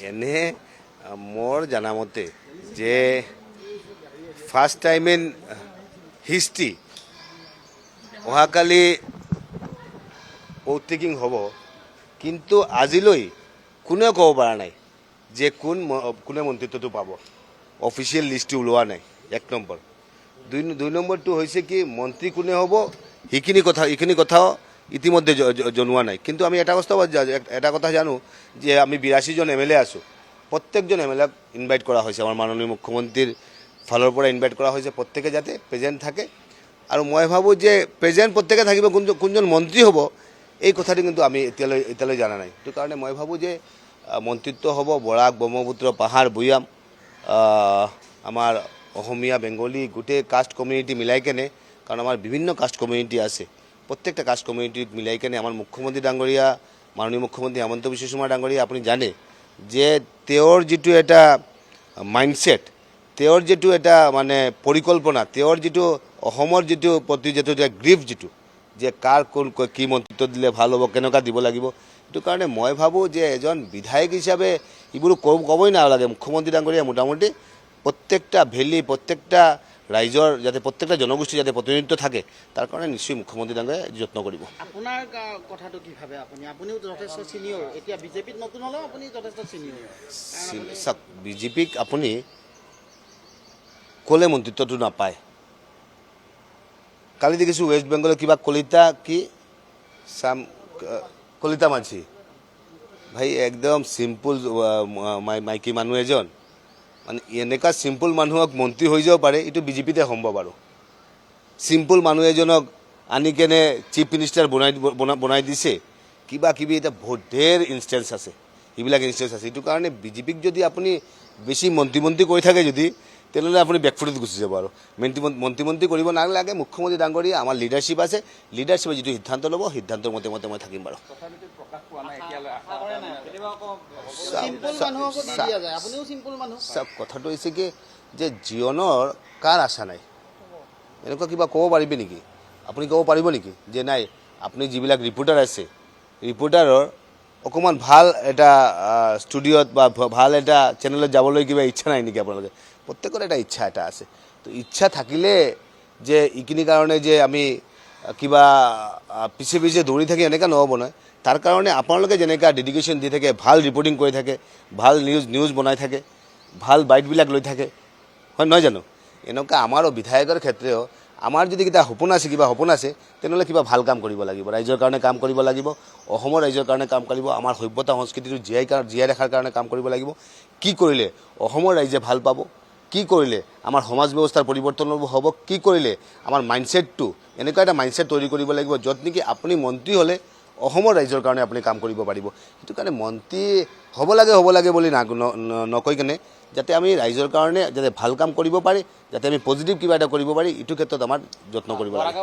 এনে মোৰ জানামতে যে ফাৰ্ষ্ট টাইম ইন হিষ্ট্ৰী অহাকালি ভোটিং হ'ব, কিন্তু আজিলৈ কোনেও ক'ব পৰা নাই যে কোনে মন্ত্ৰিত্বটো পাব। অফিচিয়েল লিষ্টটো ওলোৱা নাই, এক নম্বৰ। দুই নম্বৰটো হৈছে কি মন্ত্ৰী কোনে হ'ব এইখিনি কথাও ইতিমধ্যে জনোৱা নাই। কিন্তু আমি এটা কথা জানো যে আমি 82জন MLA আছোঁ, প্ৰত্যেকজন MLAক ইনভাইট কৰা হৈছে, আমাৰ মাননীয় মুখ্যমন্ত্ৰীৰ ফালৰ পৰা ইনভাইট কৰা হৈছে, প্ৰত্যেকে যাতে প্ৰেজেণ্ট থাকে। আৰু মই ভাবোঁ যে প্ৰেজেণ্ট প্ৰত্যেকে থাকিব, কোনজন মন্ত্ৰী হ'ব এই কথাটো কিন্তু আমি এতিয়ালৈ জানা নাই। সেইটো কাৰণে মই ভাবোঁ যে মন্ত্ৰিত্ব হ'ব বৰাক, ব্ৰহ্মপুত্ৰ, পাহাৰ, ভৈয়াম, আমাৰ অসমীয়া, বেংগলী গোটেই কাষ্ট কমিউনিটি মিলাই কেনে, কাৰণ আমাৰ বিভিন্ন কাষ্ট কমিউনিটি আছে, প্ৰত্যেকটা কাষ্ট কমিউনিটিক মিলাই কেনে আমাৰ মুখ্যমন্ত্ৰী ডাঙৰীয়া, মাননীয় মুখ্যমন্ত্ৰী হিমন্ত বিশ্ব শৰ্মা ডাঙৰীয়া, আপুনি জানে যে তেওঁৰ যিটো এটা মাইণ্ডছেট, তেওঁৰ যিটো এটা মানে পৰিকল্পনা, তেওঁৰ যিটো অসমৰ যিটো প্ৰতি যিটো গ্ৰীফ যিটো যে কাৰ কোন কি মন্ত্ৰিত্ব দিলে ভাল হ'ব, কেনেকুৱা দিব লাগিব। সেইটো কাৰণে মই ভাবোঁ যে এজন বিধায়ক হিচাপে এইবোৰ ক'বই নালাগে। মুখ্যমন্ত্ৰী ডাঙৰীয়া মোটামুটি প্ৰত্যেকটা ভেলী, প্ৰত্যেকটা ৰাইজৰ যাতে প্ৰত্যেকটা জনগোষ্ঠী যাতে প্ৰতিনিধিত্ব থাকে, তাৰ কাৰণে নিশ্চয় মুখ্যমন্ত্ৰী ডাঙৰীয়াই যত্ন কৰিব। আপোনাৰ কথাটো কি ভাবে? আপুনিও যথেষ্ট চিনিয়ৰ, এতিয়া বিজেপিত নতুন হ'লেও আপুনি যথেষ্ট চিনিয়ৰ। চাওক, বিজেপিক আপুনি ক'লে মন্ত্ৰিত্বটো নাপায়। কালি দেখিছোঁ ৱেষ্ট বেংগলৰ কিবা কলিতা মাঝি ভাই, একদম চিম্পুল মাইকী মানুহ এজন, মানে এনেকুৱা চিম্পুল মানুহক মন্ত্ৰী হৈ যাব পাৰে, এইটো বিজেপিতে সম্ভৱ। আৰু চিম্পুল মানুহ এজনক আনি কেনে চিফ মিনিষ্টাৰ বনাই দিছে, কিবা কিবি এটা বহুত ঢেৰ ইনষ্টেঞ্চ আছে, এইবিলাক ইনষ্টেঞ্চ আছে। এইটো কাৰণে বিজেপিক যদি আপুনি বেছি মন্ত্ৰী কৰি থাকে যদি, তেনেহ'লে আপুনি বেকফুটত গুচি যাব। আৰু মন্ত্ৰী কৰিব নালাগে। মুখ্যমন্ত্ৰী ডাঙৰীয়া আমাৰ লিডাৰশ্বিপ আছে, লিডাৰশ্বিপে যিটো সিদ্ধান্ত ল'ব, সিদ্ধান্তৰ মতে মই থাকিম বাৰু। চাওক, কথাটো হৈছে কি যে জীৱনৰ কাৰ আশা নাই, এনেকুৱা কিবা ক'ব পাৰিবি নেকি? আপুনি ক'ব পাৰিব নেকি যে নাই আপুনি যিবিলাক ৰিপৰ্টাৰ আছে, ৰিপৰ্টাৰৰ অকণমান ভাল এটা ষ্টুডিঅ'ত বা ভাল এটা চেনেলত যাবলৈ কিবা ইচ্ছা নাই নেকি? আপোনালোকে প্ৰত্যেকৰ এটা ইচ্ছা এটা আছে। তো ইচ্ছা থাকিলে যে এইখিনিৰ কাৰণে যে আমি কিবা পিছে দৌৰি থাকি এনেকুৱা নহ'ব নহয়। তাৰ কাৰণে আপোনালোকে যেনেকুৱা ডেডিকেশ্যন দি থাকে, ভাল ৰিপৰ্টিং কৰি থাকে, ভাল নিউজ বনাই থাকে, ভাল বাইটবিলাক লৈ থাকে, হয় নহয় জানো? এনেকুৱা আমাৰো বিধায়কৰ ক্ষেত্ৰেও আমাৰ যদি কিবা সপোন আছে, তেনেহ'লে কিবা ভাল কাম কৰিব লাগিব, ৰাইজৰ কাৰণে কাম কৰিব লাগিব, অসমৰ ৰাইজৰ কাৰণে কাম কৰিব, আমাৰ সভ্যতা সংস্কৃতিটো জীয়াই ৰখাৰ কাৰণে কাম কৰিব লাগিব। কি কৰিলে অসমৰ ৰাইজে ভাল পাব, কি কৰিলে আমাৰ সমাজ ব্যৱস্থাৰ পৰিৱৰ্তন হ'ব, কি কৰিলে আমাৰ মাইণ্ডছেটটো এনেকুৱা এটা মাইণ্ডছেট তৈৰি কৰিব লাগিব, য'ত নেকি আপুনি মন্ত্ৰী হ'লে অসমৰ ৰাইজৰ কাৰণে আপুনি কাম কৰিব পাৰিব। সেইটো কাৰণে মন্ত্ৰী হ'ব লাগে বুলি নকৈ কেনে যাতে আমি ৰাইজৰ কাৰণে যাতে ভাল কাম কৰিব পাৰি, যাতে আমি পজিটিভ কিবা এটা কৰিব পাৰি, এইটো ক্ষেত্ৰত আমাৰ যত্ন কৰিব লাগে।